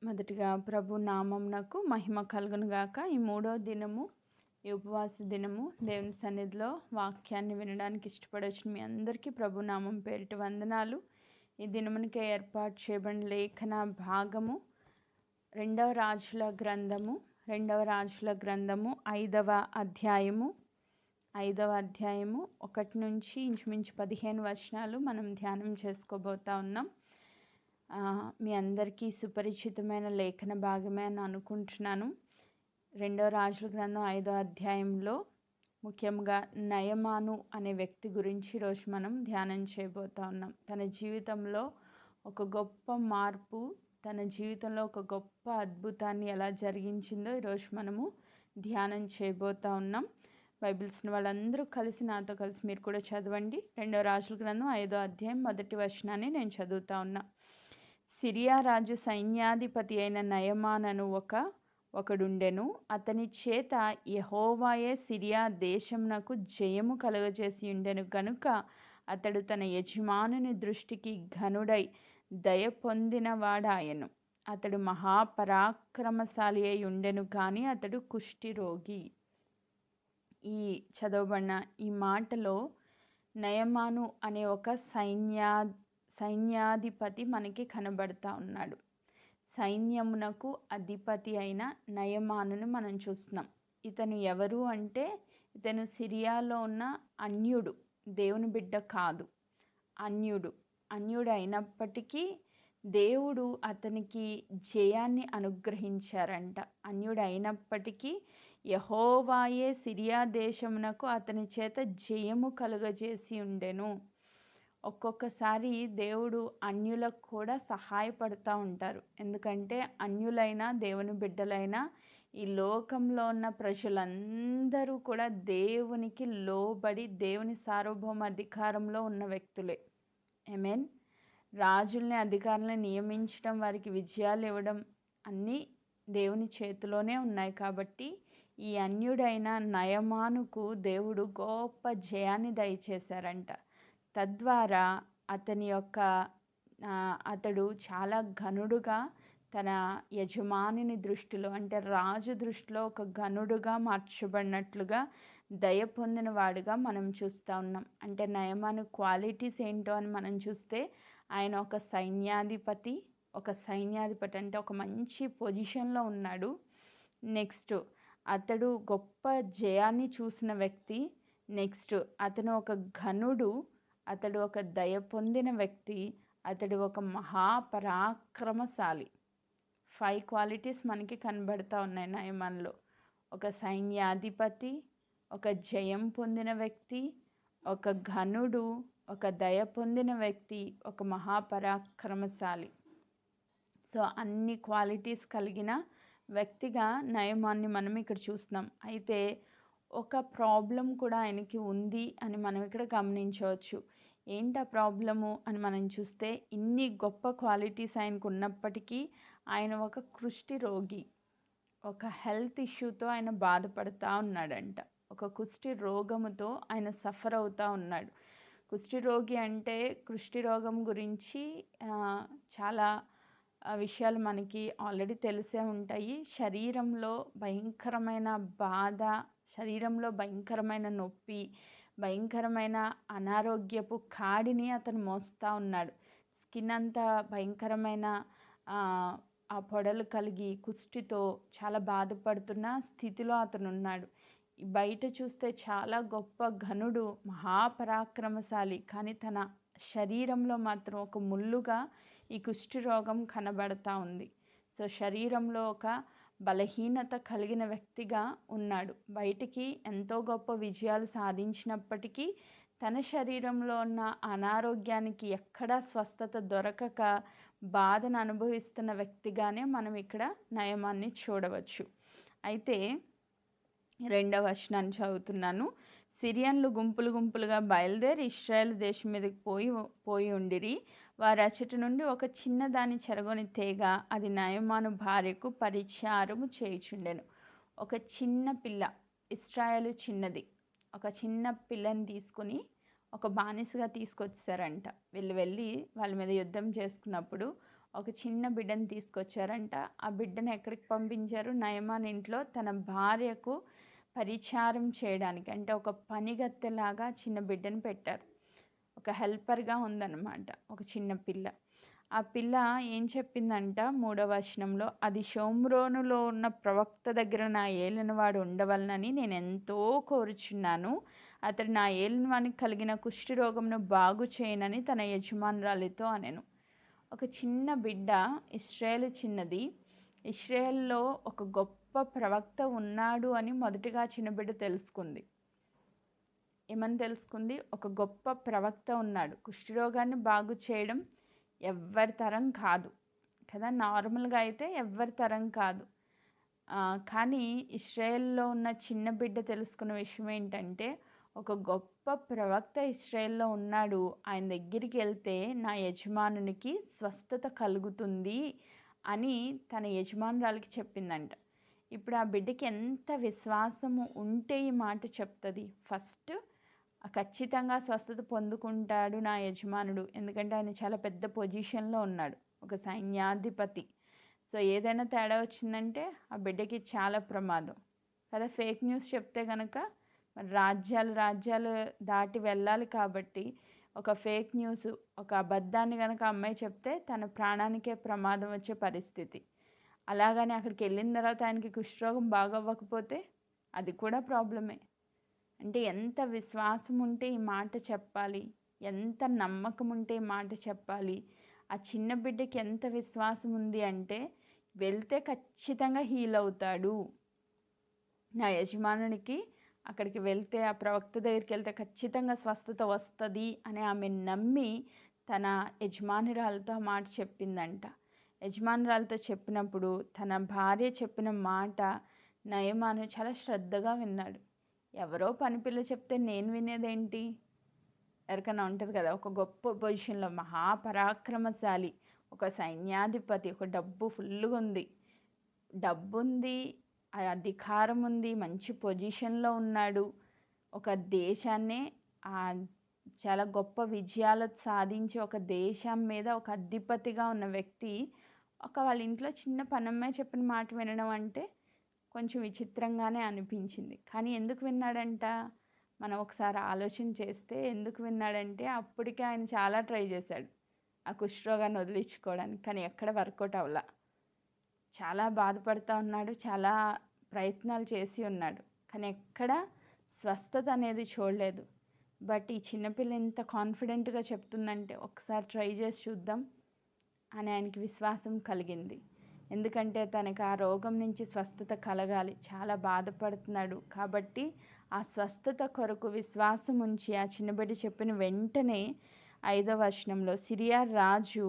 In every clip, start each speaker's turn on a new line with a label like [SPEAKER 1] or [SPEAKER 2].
[SPEAKER 1] మొదటిగా ప్రభు నామమునకు మహిమ కలుగును గాక. ఈ మూడో దినము, ఈ ఉపవాస దినము దేవుని సన్నిధిలో వాక్యాన్ని వినడానికి ఇష్టపడొచ్చిన మీ అందరికీ ప్రభు నామం పేరిట వందనాలు. ఈ దినమునికే ఏర్పాటు చేయబడిన లేఖన భాగము రెండవ రాజుల గ్రంథము 5వ అధ్యాయము 1 నుంచి ఇంచుమించు 15 వచనాలు మనం ధ్యానం చేసుకోబోతా ఉన్నాం. మీ అందరికీ సుపరిచితమైన లేఖన భాగమే అని అనుకుంటున్నాను. రెండవ రాజుల గ్రంథం 5వ అధ్యాయంలో ముఖ్యంగా నయమాను అనే వ్యక్తి గురించి ఈరోజు మనం ధ్యానం చేయబోతా ఉన్నాం. తన జీవితంలో ఒక గొప్ప మార్పు, తన జీవితంలో ఒక గొప్ప అద్భుతాన్ని ఎలా జరిగించిందో ఈరోజు మనము ధ్యానం చేయబోతా ఉన్నాం. బైబిల్స్ని వాళ్ళందరూ కలిసి నాతో కలిసి మీరు కూడా చదవండి. రెండవ రాజుల గ్రంథం 5వ అధ్యాయం 1 వచనాన్ని నేను చదువుతా ఉన్నా. సిరియా రాజు సైన్యాధిపతి అయిన నయమానను ఒకడుండెను. అతని చేత యెహోవాయే సిరియా దేశమునకు జయము కలుగజేసి ఉండెను గనుక అతడు తన యజమానుని దృష్టికి ఘనుడై దయ పొందినవాడాయెను. అతడు మహాపరాక్రమశాలి అయి ఉండెను కానీ అతడు కుష్ఠిరోగి. ఈ చదవబడిన ఈ మాటలో నయమాను అనే ఒక సైన్యాధిపతి మనకి కనబడతా ఉన్నాడు. సైన్యమునకు అధిపతి అయిన నయమానును మనం చూస్తున్నాం. ఇతను ఎవరు అంటే ఇతను సిరియాలో ఉన్న అన్యుడు, దేవుని బిడ్డ కాదు, అన్యుడు అయినప్పటికీ దేవుడు అతనికి జయాన్ని అనుగ్రహించారంట. అన్యుడు అయినప్పటికీ యెహోవాయే సిరియా దేశమునకు అతని చేత జయము కలుగజేసి ఉండెను. ఒక్కొక్కసారి దేవుడు అన్యులకు కూడా సహాయపడుతూ ఉంటారు. ఎందుకంటే అన్యులైనా దేవుని బిడ్డలైనా ఈ లోకంలో ఉన్న ప్రజలందరూ కూడా దేవునికి లోబడి దేవుని సార్వభౌమ అధికారంలో ఉన్న వ్యక్తులే. ఆమేన్. రాజుల్ని అధికారులను నియమించడం, వారికి విజయాలు ఇవ్వడం అన్నీ దేవుని చేతిలోనే ఉన్నాయి. కాబట్టి ఈ అన్యుడైన నయమానుకు దేవుడు గొప్ప జయాన్ని దయచేశారంట. తద్వారా అతడు చాలా ఘనుడుగా తన యజమానిని దృష్టిలో అంటే రాజు దృష్టిలో ఒక ఘనుడుగా మార్చబడినట్లుగా దయ పొందిన వాడుగా మనం చూస్తూ ఉన్నాం. అంటే నయమాను క్వాలిటీస్ ఏంటో అని మనం చూస్తే ఆయన ఒక సైన్యాధిపతి అంటే ఒక మంచి పొజిషన్లో ఉన్నాడు. నెక్స్ట్ అతడు గొప్ప జయాన్ని చూసిన వ్యక్తి. నెక్స్ట్ అతను ఒక ఘనుడు, అతడు ఒక దయ పొందిన వ్యక్తి, అతడు ఒక మహాపరాక్రమశాలి. 5 క్వాలిటీస్ మనకి కనబడతా ఉన్నాయి నయమాన్లో. ఒక సైన్యాధిపతి, ఒక జయం పొందిన వ్యక్తి, ఒక ఘనుడు, ఒక దయ పొందిన వ్యక్తి, ఒక మహాపరాక్రమశాలి. సో అన్ని క్వాలిటీస్ కలిగిన వ్యక్తిగా నయమాన్ని మనం ఇక్కడ చూస్తున్నాం. అయితే ఒక ప్రాబ్లం కూడా ఆయనకి ఉంది అని మనం ఇక్కడ గమనించవచ్చు. ఏంటి ఆ ప్రాబ్లము అని మనం చూస్తే ఇన్ని గొప్ప క్వాలిటీస్ ఆయనకు ఉన్నప్పటికీ ఆయన ఒక కుష్ఠి రోగి. ఒక హెల్త్ ఇష్యూతో ఆయన బాధపడుతూ ఉన్నాడంట. ఒక కుష్ఠి రోగముతో ఆయన సఫర్ అవుతూ ఉన్నాడు. కుష్ఠి రోగి అంటే కుష్ఠి రోగం గురించి చాలా విషయాలు మనకి ఆల్రెడీ తెలిసే ఉంటాయి. శరీరంలో భయంకరమైన బాధ, శరీరంలో భయంకరమైన నొప్పి, భయంకరమైన అనారోగ్యపు కాడిని అతను మోస్తూ ఉన్నాడు. స్కిన్ అంతా భయంకరమైన ఆ పొడలు కలిగి కుష్ఠితో చాలా బాధపడుతున్న స్థితిలో అతను ఉన్నాడు. బయట చూస్తే చాలా గొప్ప ఘనుడు, మహాపరాక్రమశాలి, కానీ తన శరీరంలో మాత్రం ఒక ముళ్ళుగా ఈ కుష్ఠి రోగం కనబడతా ఉంది. సో శరీరంలో ఒక బలహీనత కలిగిన వ్యక్తిగా ఉన్నాడు. బయటికి ఎంతో గొప్ప విజయాలు సాధించినప్పటికీ తన శరీరంలో ఉన్న అనారోగ్యానికి ఎక్కడా స్వస్థత దొరకక బాధను అనుభవిస్తున్న వ్యక్తిగానే మనం ఇక్కడ నయమాన్ని చూడవచ్చు. అయితే 2వ వచనాన్ని చదువుతున్నాను. సిరియన్లు గుంపులుగా బయలుదేరి ఇశ్రాయేల్ దేశం మీదకి పోయి ఉండిరి. వారు అచ్చటి నుండి ఒక చిన్నదాన్ని చెరగొని తేగ అది నయమాను భార్యకు పరిచారము చేయుచుండెను. ఒక చిన్న పిల్ల, ఇశ్రాయేలు చిన్నది, ఒక చిన్న పిల్లని తీసుకుని ఒక బానిసగా తీసుకొచ్చారంట. వెళ్ళి వాళ్ళ మీద యుద్ధం చేసుకున్నప్పుడు ఒక చిన్న బిడ్డని తీసుకొచ్చారంట. ఆ బిడ్డను ఎక్కడికి పంపించారు? నయమాన్ ఇంట్లో తన భార్యకు పరిచారం చేయడానికి, అంటే ఒక పనిగత్తెలాగా చిన్న బిడ్డని పెట్టారు. ఒక హెల్పర్‌గా ఉందన్నమాట ఒక చిన్న పిల్ల. ఆ పిల్ల ఏం చెప్పిందంట 3వ వచనంలో, అది షోమ్రోనులో ఉన్న ప్రవక్త దగ్గర నా ఏలినవాడు ఉండవలనని నేనెంతో కోరుచున్నాను. అతడు నా ఏలినవానికి కలిగిన కుష్ఠరోగమును బాగు చేయనని తన యజమానురాలితో అనెను. ఒక చిన్న బిడ్డ, ఇశ్రాయేలు చిన్నది, ఇశ్రాయేలులో ఒక గొప్ప ప్రవక్త ఉన్నాడు అని మొదటిగా చిన్న బిడ్డ తెలుసుకుంది. ఏమని తెలుసుకుంది? ఒక గొప్ప ప్రవక్త ఉన్నాడు. కుష్ఠరోగాన్ని బాగు చేయడం ఎవ్వరి తరం కాదు కదా, నార్మల్గా అయితే ఎవ్వరి తరం కాదు. కానీ ఇశ్రాయేల్లో ఉన్న చిన్న బిడ్డ తెలుసుకున్న విషయం ఏంటంటే, ఒక గొప్ప ప్రవక్త ఇశ్రాయేల్లో ఉన్నాడు, ఆయన దగ్గరికి వెళ్తే నా యజమానునికి స్వస్థత కలుగుతుంది అని తన యజమానురాలికి చెప్పిందంట. ఇప్పుడు ఆ బిడ్డకి ఎంత విశ్వాసము ఉంటే ఈ మాట చెప్తుంది? ఫస్ట్ ఖచ్చితంగా స్వస్థత పొందుకుంటాడు నా యజమానుడు, ఎందుకంటే ఆయన చాలా పెద్ద పొజిషన్లో ఉన్నాడు, ఒక సైన్యాధిపతి. సో ఏదైనా తేడా వచ్చిందంటే ఆ బిడ్డకి చాలా ప్రమాదం కదా. ఫేక్ న్యూస్ చెప్తే కనుక మరి రాజ్యాలు దాటి వెళ్ళాలి కాబట్టి, ఒక ఫేక్ న్యూస్, ఒక అబద్ధాన్ని కనుక అమ్మాయి చెప్తే తన ప్రాణానికే ప్రమాదం వచ్చే పరిస్థితి. అలాగని అక్కడికి వెళ్ళిన తర్వాత ఆయనకి కుష్ఠరోగం బాగవ్వకపోతే అది కూడా ప్రాబ్లమే. అంటే ఎంత విశ్వాసం ఉంటే ఈ మాట చెప్పాలి, ఎంత నమ్మకం ఉంటే ఈ మాట చెప్పాలి. ఆ చిన్న బిడ్డకి ఎంత విశ్వాసం ఉంది అంటే, వెళ్తే ఖచ్చితంగా హీల్ అవుతాడు నా యజమానునికి, అక్కడికి వెళ్తే ఆ ప్రవక్త దగ్గరికి వెళ్తే ఖచ్చితంగా స్వస్థత వస్తుంది అని ఆమె నమ్మి తన యజమానురాలతో ఆ మాట చెప్పిందంట. యజమానురాలతో చెప్పినప్పుడు తన భార్య చెప్పిన మాట నయమాను చాలా శ్రద్ధగా విన్నాడు. ఎవరో పని పిల్ల చెప్తే నేను వినేదేంటి? ఎవరికైనా ఉంటుంది కదా, ఒక గొప్ప పొజిషన్లో మహాపరాక్రమశాలి, ఒక సైన్యాధిపతి, ఒక డబ్బు ఫుల్గా ఉంది, డబ్బు ఉంది, అధికారం ఉంది, మంచి పొజిషన్లో ఉన్నాడు, ఒక దేశాన్నే చాలా గొప్ప విజయాలు సాధించి ఒక దేశం మీద ఒక అధిపతిగా ఉన్న వ్యక్తి వాళ్ళ ఇంట్లో చిన్న పనమ్మాయి చెప్పిన మాట వినడం అంటే కొంచెం విచిత్రంగానే అనిపించింది. కానీ ఎందుకు విన్నాడంట? మనం ఒకసారి ఆలోచన చేస్తే ఎందుకు విన్నాడంటే, అప్పటికే ఆయన చాలా ట్రై చేశాడు ఆ కుష్ఠరోగాన్ని వదిలించుకోవడానికి, కానీ ఎక్కడ వర్కౌట్ అవ్వలా. చాలా బాధపడుతూ ఉన్నాడు, చాలా ప్రయత్నాలు చేసి ఉన్నాడు, కానీ ఎక్కడ స్వస్థత అనేది చూడలేదు. బట్ ఈ చిన్నపిల్ల ఎంత కాన్ఫిడెంట్గా చెప్తుందంటే, ఒకసారి ట్రై చేసి చూద్దాం అని ఆయనకి విశ్వాసం కలిగింది. ఎందుకంటే తనకు ఆ రోగం నుంచి స్వస్థత కలగాలి, చాలా బాధపడుతున్నాడు కాబట్టి ఆ స్వస్థత కొరకు విశ్వాసం ఉంచి ఆ చిన్నబిడ్డ చెప్పిన వెంటనే 5వ వచనంలో, సిరియా రాజు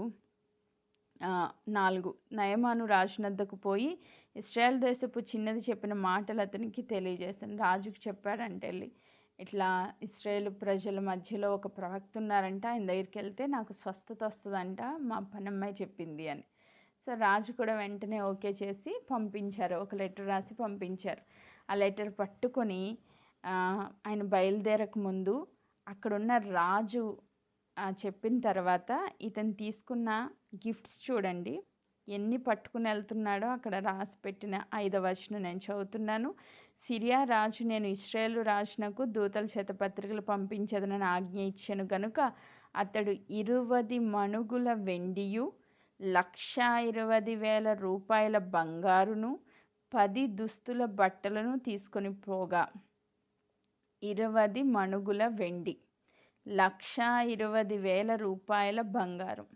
[SPEAKER 1] 4 నయమాను రాజునద్దకు పోయి ఇశ్రాయేల్ దేశపు చిన్నది చెప్పిన మాటలు అతనికి తెలియజేశాను. రాజుకు చెప్పాడంటే వెళ్ళి, ఇట్లా ఇశ్రాయేల్ ప్రజల మధ్యలో ఒక ప్రవక్త ఉన్నారంట, ఆయన దగ్గరికి వెళ్తే నాకు స్వస్థత వస్తుందంట, మా పనమ్మాయి చెప్పింది అని. సో రాజు కూడా వెంటనే ఓకే చేసి పంపించారు, ఒక లెటర్ రాసి పంపించారు. ఆ లెటర్ పట్టుకొని ఆయన బయలుదేరక ముందు అక్కడున్న రాజు చెప్పిన తర్వాత ఇతను తీసుకున్న గిఫ్ట్స్ చూడండి ఎన్ని పట్టుకుని వెళ్తున్నాడో. అక్కడ రాసి పెట్టిన 5వ వచనం నేను చదువుతున్నాను. సిరియా రాజు, నేను ఇశ్రాయేలు రాజునకు దూతల చేత పత్రికలు పంపించదనని ఆజ్ఞ ఇచ్చాను గనుక అతడు 20 మణుగుల వెండియు 1,20,000 రూపాయల బంగారును 10 దుస్తుల బట్టలను తీసుకొని పోగా, 20 మణుగుల వెండి, 1,20,000 రూపాయల బంగారం.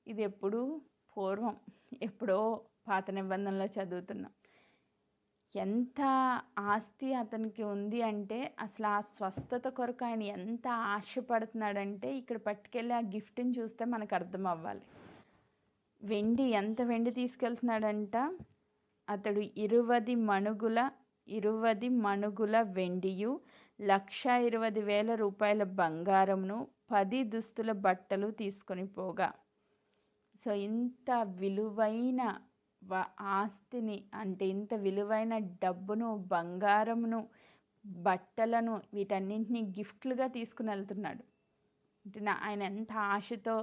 [SPEAKER 1] ఇది ఎప్పుడు పూర్వం, ఎప్పుడో పాత నిబంధనలో చదువుతున్నాం. ఎంత ఆస్తి అతనికి ఉంది అంటే, అసలు ఆ స్వస్థత కొరకు ఆయన ఎంత ఆశపడుతున్నాడంటే, ఇక్కడ పట్టుకెళ్ళి ఆ గిఫ్ట్ని చూస్తే మనకు అర్థం అవ్వాలి. వెండి, ఎంత వెండి తీసుకెళ్తున్నాడంట? అతడు 20 మణుగుల వెండియు 1,20,000 రూపాయల బంగారమును 10 దుస్తుల బట్టలు తీసుకొని పోగా. సో ఇంత విలువైన ఆస్తిని, అంటే ఇంత విలువైన డబ్బును, బంగారమును, బట్టలను, వీటన్నింటినీ గిఫ్ట్లుగా తీసుకుని వెళ్తున్నాడు. అంటే ఆయన ఎంత ఆశతో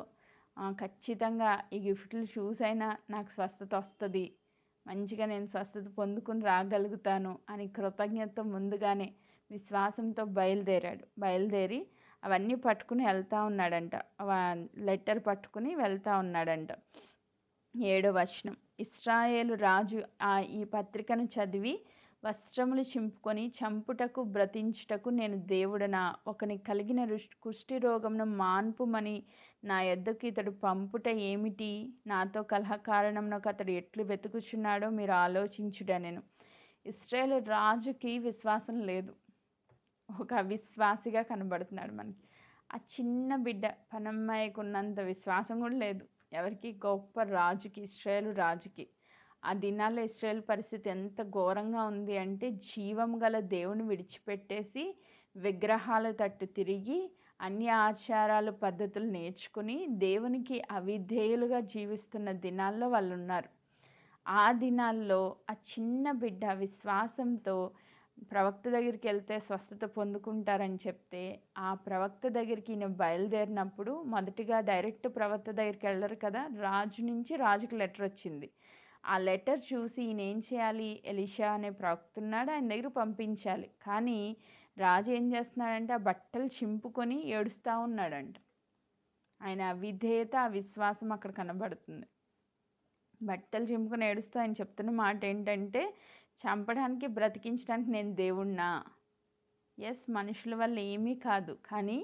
[SPEAKER 1] ఖచ్చితంగా ఈ గిఫ్ట్లు చూసైనా నాకు స్వస్థత వస్తుంది, మంచిగా నేను స్వస్థత పొందుకుని రాగలుగుతాను అని కృతజ్ఞత ముందుగానే విశ్వాసంతో బయలుదేరి అవన్నీ పట్టుకుని వెళ్తూ ఉన్నాడంట. లెటర్ పట్టుకుని వెళ్తూ ఉన్నాడంట. 7వ వచనం, ఇశ్రాయేలు రాజు ఈ పత్రికను చదివి వస్త్రములు చింపుకొని చంపుటకు బ్రతించుటకు నేను దేవుడనా, ఒకని కలిగిన కుష్టి రోగమును మాన్పుమని నా యొద్దకు ఇతడు పంపుట ఏమిటి, నాతో కలహ కారణంనకు అతడు ఎట్లు వెతుకుచున్నాడో మీరు ఆలోచించుడనెను. ఇశ్రాయేలు రాజుకి విశ్వాసం లేదు, ఒక అవిశ్వాసిగా కనబడుతున్నాడు మనకి. ఆ చిన్న బిడ్డ పనమ్మాయికి ఉన్నంత విశ్వాసం కూడా లేదు ఎవరికి, గొప్ప రాజుకి, ఇశ్రాయేలు రాజుకి. ఆ దినాల్లో ఇశ్రాయేల్ పరిస్థితి ఎంత ఘోరంగా ఉంది అంటే, జీవం గల దేవుని విడిచిపెట్టేసి విగ్రహాల తట్టు తిరిగి అన్ని ఆచారాలు పద్ధతులు నేర్చుకుని దేవునికి అవిధేయులుగా జీవిస్తున్న దినాల్లో వాళ్ళు ఉన్నారు. ఆ దినాల్లో ఆ చిన్న బిడ్డ విశ్వాసంతో ప్రవక్త దగ్గరికి వెళ్తే స్వస్థత పొందుకుంటారని చెప్తే, ఆ ప్రవక్త దగ్గరికి ఈయన బయలుదేరినప్పుడు మొదటిగా డైరెక్ట్ ప్రవక్త దగ్గరికి వెళ్ళరు కదా, రాజు నుంచి రాజుకి లెటర్ వచ్చింది. ఆ లెటర్ చూసి ఈయన ఏం చేయాలి, ఎలీషా అనే ప్రవక్త ఉన్నాడు, ఆయన దగ్గర పంపించాలి. కానీ రాజు ఏం చేస్తున్నాడంటే ఆ బట్టలు చింపుకొని ఏడుస్తూ ఉన్నాడంట. ఆయన అవిధేయత, అవిశ్వాసం అక్కడ కనబడుతుంది. బట్టలు చింపుకొని ఏడుస్తూ ఆయన చెప్తున్న మాట ఏంటంటే, చంపడానికి బ్రతికించడానికి నేను దేవుణ్ణా? ఎస్, మనుషుల వల్ల ఏమీ కాదు, కానీ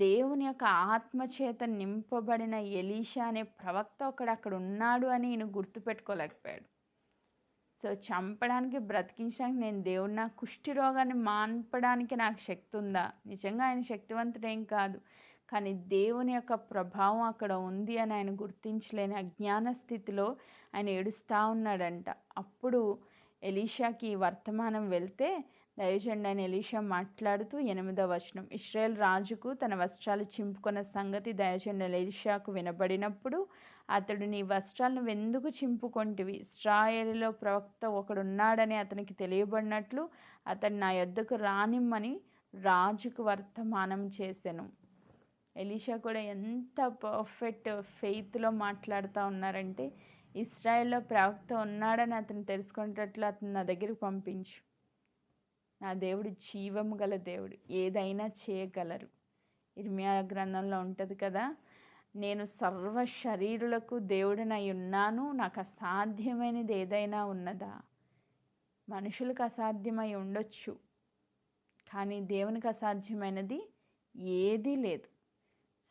[SPEAKER 1] దేవుని యొక్క ఆత్మచేత నింపబడిన ఎలీషా అనే ప్రవక్త అక్కడ ఉన్నాడు అని ఈయన గుర్తుపెట్టుకోలేకపోయాడు. సో చంపడానికి బ్రతికించడానికి నేను దేవుణ్ణా? కుష్టి రోగాన్ని మాన్పడానికి నాకు శక్తి ఉందా? నిజంగా ఆయన శక్తివంతుడేం కాదు, కానీ దేవుని యొక్క ప్రభావం అక్కడ ఉంది అని ఆయన గుర్తించలేని అజ్ఞాన స్థితిలో ఆయన ఏడుస్తూ ఉన్నాడంట. అప్పుడు ఎలీషాకి వర్తమానం వెళ్తే దైవజనుడు అయిన ఎలీషా మాట్లాడుతూ 8వ వచనం, ఇశ్రాయేల్ రాజుకు తన వస్త్రాలు చింపుకున్న సంగతి దైవజనుడు ఎలీషాకు వినబడినప్పుడు అతడు, నీ వస్త్రాలను ఎందుకు చింపుకొంటివి? ఇశ్రాయేలులో ప్రవక్త ఒకడున్నాడని అతనికి తెలియబడినట్లు అతడు నా యొద్దకు రానిమ్మని రాజుకు వర్తమానం చేసెను. ఎలీషా కూడా ఎంత పర్ఫెక్ట్ ఫెయిత్లో మాట్లాడుతూ ఉన్నారంటే, ఇశ్రాయేల్లో ప్రవక్త ఉన్నాడని అతను తెలుసుకునేటట్లు అతను నా దగ్గరికి పంపించు. నా దేవుడు జీవము గల దేవుడు, ఏదైనా చేయగలరు. ఇర్మియా గ్రంథంలో ఉంటుంది కదా, నేను సర్వ శరీరులకు దేవుడినై ఉన్నాను, నాకు అసాధ్యమైనది ఏదైనా ఉన్నదా? మనుషులకు అసాధ్యమై ఉండొచ్చు, కానీ దేవునికి అసాధ్యమైనది ఏదీ లేదు.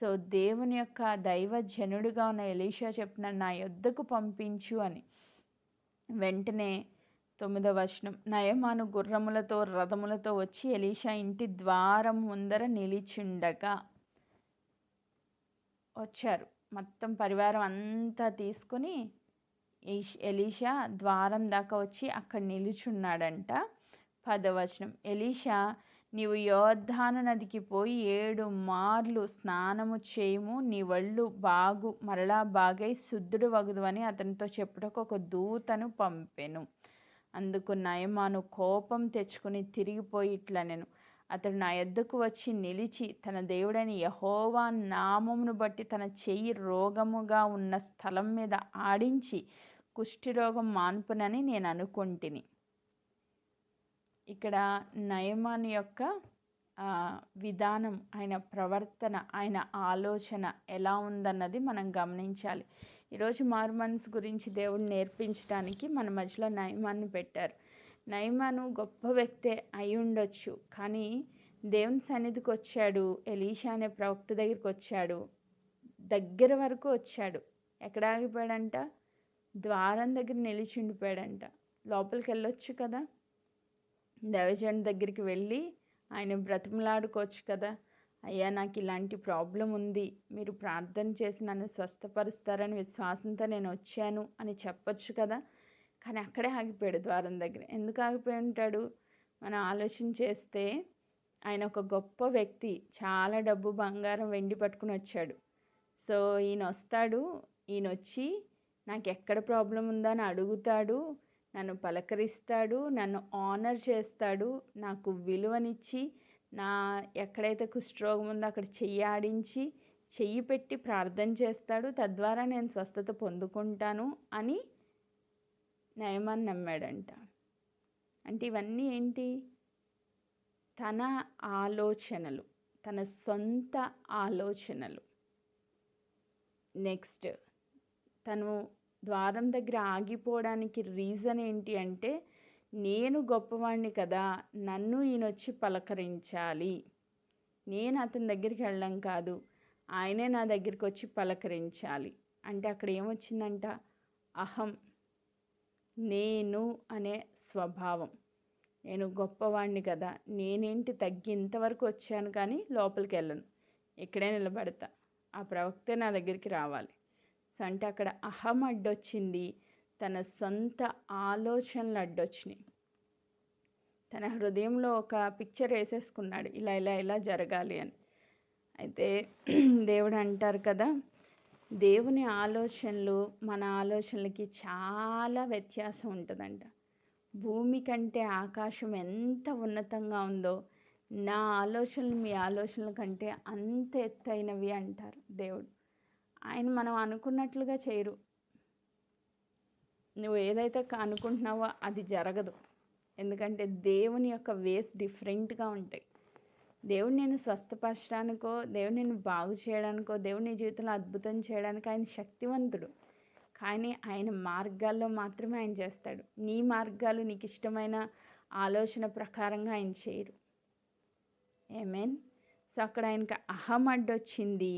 [SPEAKER 1] సో దేవుని యొక్క దైవజనుడిగా ఉన్న ఎలీషా చెప్తున్నాడు, నా యొద్దకు పంపించు అని. వెంటనే 9వ వచనం, నయమాను గుర్రములతో రథములతో వచ్చి ఎలీషా ఇంటి ద్వారం ముందర నిలిచిండగా, వచ్చారు మొత్తం పరివారం అంతా తీసుకుని ఎలీషా ద్వారం దాకా వచ్చి అక్కడ నిలుచున్నాడంట. 10వ వచనం, ఎలీషా, నీవు యోర్దాను నదికి పోయి 7 మార్లు స్నానము చేయము, నీ ఒళ్ళు మరలా బాగై శుద్ధుడు వగుదు అని అతనితో చెప్పుటకు ఒక దూతను పంపెను. అందుకు నయమాను కోపం తెచ్చుకుని తిరిగిపోయి ఇట్లనెను, అతడు నా యొద్దకు వచ్చి నిలిచి తన దేవుడైన యెహోవా నామమును బట్టి తన చెయ్యి రోగముగా ఉన్న స్థలం మీద ఆడించి కుష్ఠిరోగం మాన్పునని నేను అనుకొంటిని. ఇక్కడ నయమాను యొక్క విధానం, ఆయన ప్రవర్తన, ఆయన ఆలోచన ఎలా ఉందన్నది మనం గమనించాలి. ఈరోజు మారుమనసు గురించి దేవుడు నేర్పించడానికి మన మధ్యలో నయమాన్ని పెట్టారు. నయమాను గొప్ప వ్యక్తే అయి ఉండొచ్చు, కానీ దేవుని సన్నిధికి వచ్చాడు, ఎలీషా అనే ప్రవక్త దగ్గరికి వచ్చాడు, దగ్గర వరకు వచ్చాడు. ఎక్కడ ఆగిపోయాడంట? ద్వారం దగ్గర నిలిచి ఉండిపోయాడంట. లోపలికి వెళ్ళొచ్చు కదా, దైవజనుడి దగ్గరికి వెళ్ళి ఆయన బ్రతిమలాడుకోవచ్చు కదా, అయ్యా నాకు ఇలాంటి ప్రాబ్లం ఉంది, మీరు ప్రార్థన చేసి నన్ను స్వస్థపరుస్తారని విశ్వాసంతో నేను వచ్చాను అని చెప్పొచ్చు కదా. కానీ అక్కడే ఆగిపోయాడు ద్వారం దగ్గర. ఎందుకు ఆగిపోయి ఉంటాడు? మనం ఆలోచన చేస్తే ఆయన ఒక గొప్ప వ్యక్తి, చాలా డబ్బు బంగారం వెండి పట్టుకుని వచ్చాడు. సో ఈయన వస్తాడు, ఈయన వచ్చి నాకు ఎక్కడ ప్రాబ్లం ఉందో అని అడుగుతాడు, నన్ను పలకరిస్తాడు, నన్ను ఆనర్ చేస్తాడు, నాకు విలువనిచ్చి ఎక్కడైతే కుష్ఠరోగం ఉందో అక్కడ చెయ్యాడించి చెయ్యి పెట్టి ప్రార్థన చేస్తాడు, తద్వారా నేను స్వస్థత పొందుకుంటాను అని నయమాన్ నమ్మాడంట. అంటే ఇవన్నీ ఏంటి? తన ఆలోచనలు, తన సొంత ఆలోచనలు. నెక్స్ట్, తను ద్వారం దగ్గర ఆగిపోవడానికి రీజన్ ఏంటి అంటే, నేను గొప్పవాణ్ణి కదా, నన్ను ఈయనొచ్చి పలకరించాలి, నేను అతని దగ్గరికి వెళ్ళడం కాదు, ఆయనే నా దగ్గరికి వచ్చి పలకరించాలి. అంటే అక్కడ ఏమొచ్చిందంట? అహం, నేను అనే స్వభావం. నేను గొప్పవాణ్ణి కదా, నేనేంటి తగ్గి ఇంతవరకు వచ్చాను కానీ లోపలికి వెళ్ళను, ఇక్కడే నిలబడతా, ఆ ప్రవక్తే నా దగ్గరికి రావాలి. సో అంటే అక్కడ అహం అడ్డొచ్చింది, తన సొంత ఆలోచనలు అడ్డొచ్చినాయి. తన హృదయంలో ఒక పిక్చర్ వేసేసుకున్నాడు, ఇలా ఇలా ఇలా జరగాలి అని. అయితే దేవుడు అంటారు కదా, దేవుని ఆలోచనలు మన ఆలోచనలకి చాలా వ్యత్యాసం ఉంటుందంట. భూమి కంటే ఆకాశం ఎంత ఉన్నతంగా ఉందో, నా ఆలోచనలు మీ ఆలోచనల కంటే అంత ఎత్తైనవి అంటారు దేవుడు. ఆయన మనం అనుకున్నట్లుగా చేయరు. నువ్వు ఏదైతే అనుకుంటున్నావో అది జరగదు. ఎందుకంటే దేవుని యొక్క వేస్ డిఫరెంట్గా ఉంటాయి. దేవుడు నేను స్వస్థపరచడానికో, దేవుడు నేను బాగు చేయడానికో, దేవుడు నీ జీవితంలో అద్భుతం చేయడానికి ఆయన శక్తివంతుడు. కానీ ఆయన మార్గాల్లో మాత్రమే ఆయన చేస్తాడు. నీ మార్గాలు నీకు ఇష్టమైన ఆలోచన ప్రకారంగా ఆయన చేయరు. ఆమేన్. సో అక్కడ ఆయనకి అహం అడ్డొచ్చింది.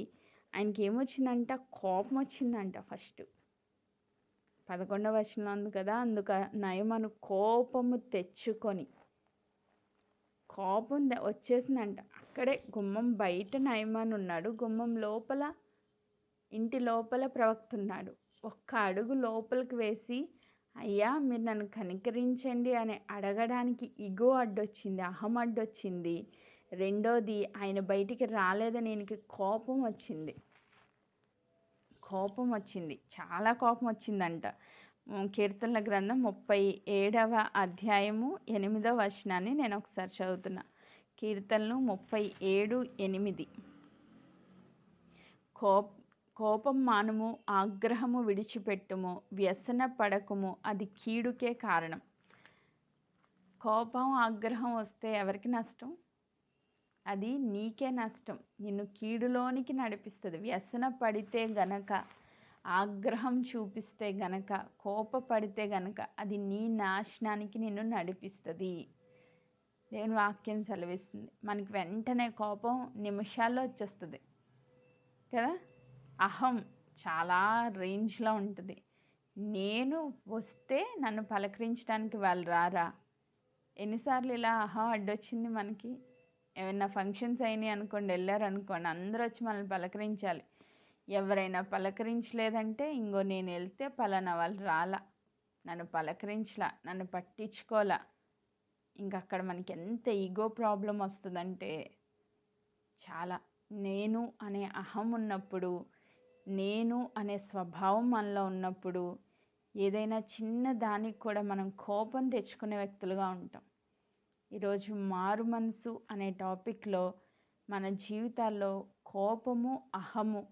[SPEAKER 1] ఆయనకి ఏమొచ్చిందంట? కోపం వచ్చిందంట. ఫస్ట్ 11వ వచనంలో ఉంది కదా, అందుకు నయమాను కోపము తెచ్చుకొని, కోపం వచ్చేసిందంట. అక్కడే గుమ్మం బయట నయమాను ఉన్నాడు, గుమ్మం లోపల, ఇంటి లోపల ప్రవక్త ఉన్నాడు. ఒక్క అడుగు లోపలికి వేసి, అయ్యా మీరు నన్ను కనికరించండి అని అడగడానికి ఇగో అడ్డొచ్చింది, అహం అడ్డొచ్చింది. రెండోది, ఆయన బయటికి రాలేదని ఈయనకి కోపం వచ్చింది. కోపం వచ్చింది, చాలా కోపం వచ్చిందంట. కీర్తనల గ్రంథం 37వ అధ్యాయము 8వ వచనాన్ని నేను ఒకసారి చదువుతున్నా. కీర్తనలు 37:8. కోపం మానుము, ఆగ్రహము విడిచిపెట్టుము, వ్యసన పడకుము, అది కీడుకే కారణం. కోపం ఆగ్రహం వస్తే ఎవరికి నష్టం? అది నీకే నష్టం, నిన్ను కీడులోనికి నడిపిస్తుంది. వ్యసన పడితే గనక, ఆగ్రహం చూపిస్తే గనక, కోపపడితే గనక అది నీ నాశనానికి నిన్ను నడిపిస్తుంది. దేవుని వాక్యం సెలవిస్తుంది. మనకి వెంటనే కోపం నిమిషాల్లో వచ్చేస్తుంది కదా. అహం చాలా రేంజ్లో ఉంటుంది. నేను వస్తే నన్ను పలకరించడానికి వాళ్ళు రారా? ఎన్నిసార్లు ఇలా అహం అడ్డొచ్చింది మనకి. ఏమైనా ఫంక్షన్స్ అయినాయి అనుకోండి, వెళ్ళారనుకోండి, అందరూ వచ్చి మనల్ని పలకరించాలి. ఎవరైనా పలకరించలేదంటే, ఇంకో నేను వెళ్తే పలానా వాళ్ళు రాలా, నన్ను పలకరించలా, నన్ను పట్టించుకోలా, ఇంక అక్కడ మనకి ఎంత ఈగో ప్రాబ్లం వస్తుందంటే చాలా. నేను అనే అహం ఉన్నప్పుడు, నేను అనే స్వభావం మనలో ఉన్నప్పుడు, ఏదైనా చిన్న దానికి కూడా మనం కోపం తెచ్చుకునే వ్యక్తులుగా ఉంటాం. ఈరోజు మారు మనసు అనే టాపిక్లో మన జీవితాల్లో కోపము, అహము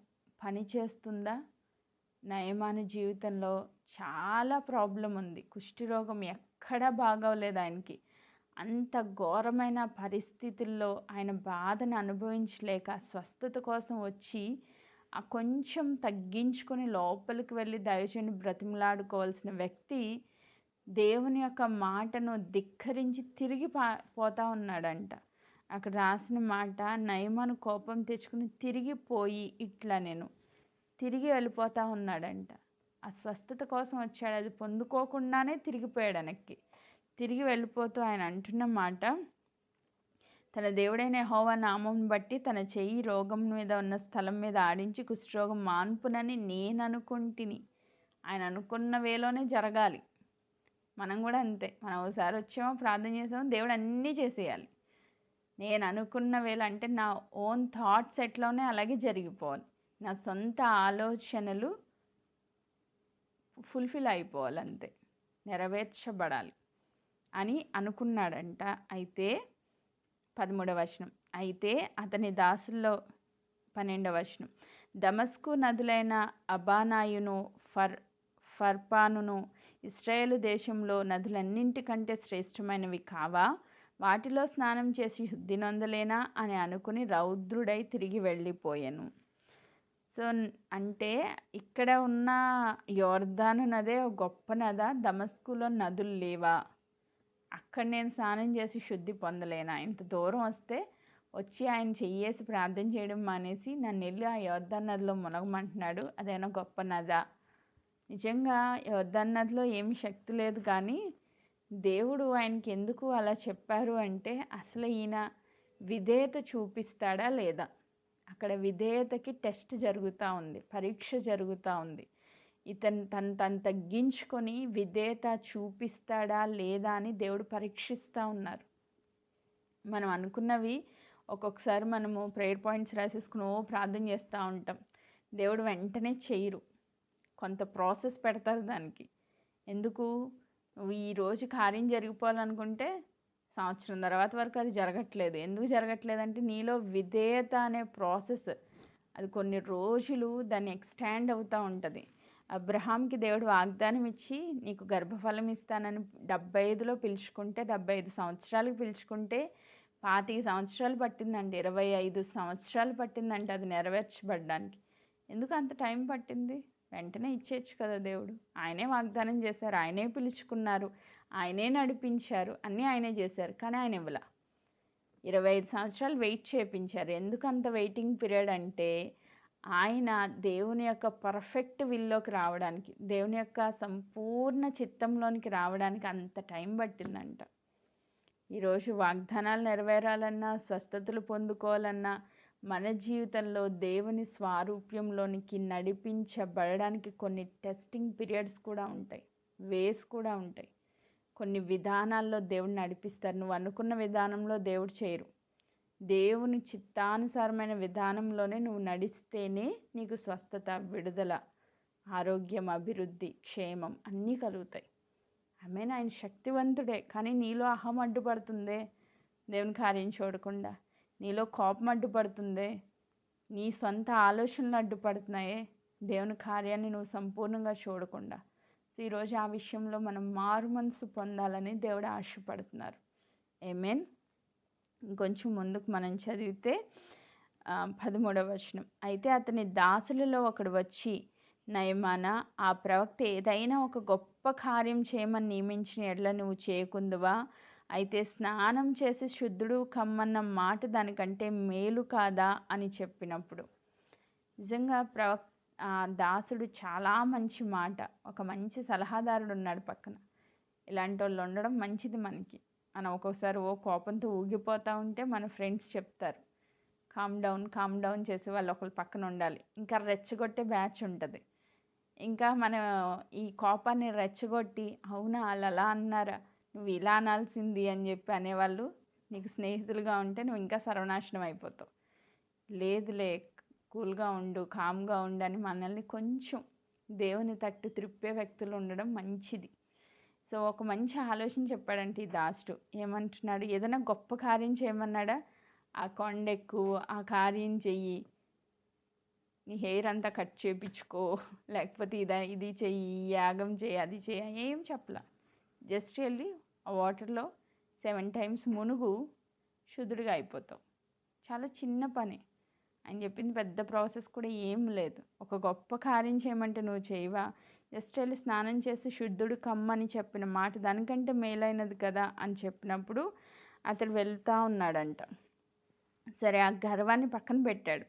[SPEAKER 1] పనిచేస్తుందా? నయమాను జీవితంలో చాలా ప్రాబ్లం ఉంది. కుష్ఠరోగం ఎక్కడా బాగోలేదు ఆయనకి. అంత ఘోరమైన పరిస్థితుల్లో ఆయన బాధను అనుభవించలేక స్వస్థత కోసం వచ్చి ఆ కొంచెం తగ్గించుకొని లోపలికి వెళ్ళి దైవజనుని బ్రతిమలాడుకోవాల్సిన వ్యక్తి దేవుని యొక్క మాటను ధిక్కరించి తిరిగి పోతా ఉన్నాడంట. అక్కడ రాసిన మాట, నయమాను కోపం తెచ్చుకుని తిరిగిపోయి ఇట్లా నేను తిరిగి వెళ్ళిపోతా ఉన్నాడంట. ఆ స్వస్థత కోసం వచ్చాడు, అది పొందుకోకుండానే తిరిగిపోయాడు వెనక్కి. తిరిగి వెళ్ళిపోతూ ఆయన అంటున్న మాట, తన దేవుడైన యెహోవా నామం బట్టి తన చెయ్యి రోగం మీద ఉన్న స్థలం మీద ఆడించి కుష్ఠరోగం మాన్పునని నేను అనుకుంటుని. ఆయన అనుకున్న వేలోనే జరగాలి. మనం కూడా అంతే. మనం ఒకసారి వచ్చామో ప్రార్థన చేసామో దేవుడు అన్నీ చేసేయాలి. నేను అనుకున్న వేళ అంటే నా ఓన్ థాట్స్ ఎట్లోనే అలాగే జరిగిపోవాలి. నా సొంత ఆలోచనలు ఫుల్ఫిల్ అయిపోవాలి, అంతే, నెరవేర్చబడాలి అని అనుకున్నాడంట. అయితే 13వ వచనం, అయితే అతని దాసుల్లో 12వ వచనం, దమస్కు నదులైన అబానాయును, ఫర్పానును ఇశ్రాయేలు దేశంలో నదులన్నింటికంటే శ్రేష్టమైనవి కావా? వాటిలో స్నానం చేసి శుద్ధి నొందలేనా అని అనుకుని రౌద్రుడై తిరిగి వెళ్ళిపోయాను. సో అంటే ఇక్కడ ఉన్న యోర్దాను నదే ఒక గొప్ప నద, దమస్కులో నదులు లేవా? అక్కడ నేను స్నానం చేసి శుద్ధి పొందలేనా? ఇంత దూరం వచ్చి ఆయన చెయ్యేసి ప్రార్థన చేయడం మానేసి నన్ను వెళ్ళి ఆ యోర్దాను నదిలో మునగమంటున్నాడు. అదైనా గొప్ప నద? నిజంగా యోర్దాను నదిలో ఏమి శక్తి లేదు, కానీ దేవుడు ఆయనకి ఎందుకు అలా చెప్పారు అంటే అసలు ఈయన విధేయత చూపిస్తాడా లేదా? అక్కడ విధేయతకి టెస్ట్ జరుగుతూ ఉంది, పరీక్ష జరుగుతూ ఉంది. తను తగ్గించుకొని విధేయత చూపిస్తాడా లేదా అని దేవుడు పరీక్షిస్తూ ఉన్నారు. మనం అనుకున్నవి ఒక్కొక్కసారి మనము ప్రేయర్ పాయింట్స్ రాసేసుకుని ప్రార్థన చేస్తూ ఉంటాం. దేవుడు వెంటనే చేయరు, కొంత ప్రాసెస్ పెడతారు దానికి. ఎందుకు? నువ్వు ఈరోజు కార్యం జరిగిపోవాలనుకుంటే సంవత్సరం తర్వాత వరకు అది జరగట్లేదు. ఎందుకు జరగట్లేదంటే నీలో విధేయత అనే ప్రాసెస్ అది కొన్ని రోజులు దాన్ని ఎక్స్టాండ్ అవుతూ ఉంటుంది. అబ్రహాంకి దేవుడు వాగ్దానం ఇచ్చి నీకు గర్భఫలం ఇస్తానని 75లో పిలుచుకుంటే, 75 సంవత్సరాలకు పిలుచుకుంటే 25 సంవత్సరాలు పట్టిందండి, 25 సంవత్సరాలు పట్టిందంటే అది నెరవేర్చబడడానికి. ఎందుకు అంత టైం పట్టింది? వెంటనే ఇచ్చేయచ్చు కదా దేవుడు. ఆయనే వాగ్దానం చేశారు, ఆయనే పిలుచుకున్నారు, ఆయనే నడిపించారు, అన్నీ ఆయనే చేశారు. కానీ ఆయన ఇవ్వలా. 25 సంవత్సరాలు వెయిట్ చేయించారు. ఎందుకు అంత వెయిటింగ్ పీరియడ్ అంటే ఆయన దేవుని యొక్క పర్ఫెక్ట్ విల్లోకి రావడానికి, దేవుని యొక్క సంపూర్ణ చిత్తంలోనికి రావడానికి అంత టైం పట్టిందంట. ఈరోజు వాగ్దానాలు నెరవేరాలన్నా, స్వస్థతలు పొందుకోవాలన్నా, మన జీవితంలో దేవుని స్వారూప్యంలోనికి నడిపించబడడానికి కొన్ని టెస్టింగ్ పీరియడ్స్ కూడా ఉంటాయి, వేస్ కూడా ఉంటాయి. కొన్ని విధానాల్లో దేవుడు నడిపిస్తారు. నువ్వు అనుకున్న విధానంలో దేవుడు చేయరు. దేవుని చిత్తానుసారమైన విధానంలోనే నువ్వు నడిస్తేనే నీకు స్వస్థత, విడుదల, ఆరోగ్యం, అభివృద్ధి, క్షేమం అన్నీ కలుగుతాయి. ఆమేన్. ఆయన శక్తివంతుడే, కానీ నీలో అహం అడ్డుపడుతుందే దేవుని కార్యం చూడకుండా. నీలో కోపం అడ్డుపడుతుందే, నీ సొంత ఆలోచనలు అడ్డుపడుతున్నాయే దేవుని కార్యాన్ని నువ్వు సంపూర్ణంగా చూడకుండా. సో ఈరోజు ఆ విషయంలో మనం మారు మనసు పొందాలని దేవుడు ఆశపడుతున్నారు. ఆమేన్. ఇంకొంచెం ముందుకు మనం చదివితే 13వ వచనం. అయితే అతని దాసులలో ఒకడు వచ్చి, నయమానా, ఆ ప్రవక్త ఏదైనా ఒక గొప్ప కార్యం చేయమని నియమించిన ఎడ్ల నువ్వు చేయకుందువా? అయితే స్నానం చేసి శుద్ధుడు కమ్మన్న మాట దానికంటే మేలు కాదా అని చెప్పినప్పుడు, నిజంగా దాసుడు చాలా మంచి మాట, ఒక మంచి సలహాదారుడు ఉన్నాడు పక్కన. ఇలాంటి వాళ్ళు ఉండడం మంచిది మనకి. మనం ఒక్కొక్కసారి కోపంతో ఊగిపోతూ ఉంటే మన ఫ్రెండ్స్ చెప్తారు, కామ్ డౌన్ చేసి వాళ్ళు ఒకళ్ళు పక్కన ఉండాలి. ఇంకా రెచ్చగొట్టే బ్యాచ్ ఉంటుంది. ఇంకా మనం ఈ కోపాన్ని రెచ్చగొట్టి, అవునా వాళ్ళు అలా అన్నారా, నువ్వు ఇలా అనాల్సింది అని చెప్పి అనేవాళ్ళు నీకు స్నేహితులుగా ఉంటే నువ్వు ఇంకా సర్వనాశనం అయిపోతావు. లేదులే, కూల్గా ఉండు, కామ్గా ఉండు అని మనల్ని కొంచెం దేవుని తట్టు త్రిప్పే వ్యక్తులు ఉండడం మంచిది. సో ఒక మంచి ఆలోచన చెప్పాడంటే ఈ దాసుడు. ఏమంటున్నాడు? ఏదైనా గొప్ప కార్యం చేయమన్నాడా? ఆ కొండెక్కు, ఆ కార్యం చెయ్యి, నీ హెయిర్ అంతా కట్ చేయించుకో, లేకపోతే ఇది చెయ్యి, యాగం చెయ్యి, అది చెయ్యి, ఏం చెప్పలా. జస్ట్ వెళ్ళి ఆ వాటర్లో 7 times మునుగు, శుద్ధుడిగా అయిపోతావు. చాలా చిన్న పని. ఆయన చెప్పింది పెద్ద ప్రాసెస్ కూడా ఏం లేదు. ఒక గొప్ప కార్యం చేయమంటే నువ్వు చేయవా? జస్ట్ వెళ్ళి స్నానం చేసి శుద్ధుడు కమ్మని చెప్పిన మాట దానికంటే మేలైనది కదా అని చెప్పినప్పుడు అతడు వెళ్తూ ఉన్నాడంట. సరే, ఆ గర్వాన్ని పక్కన పెట్టాడు.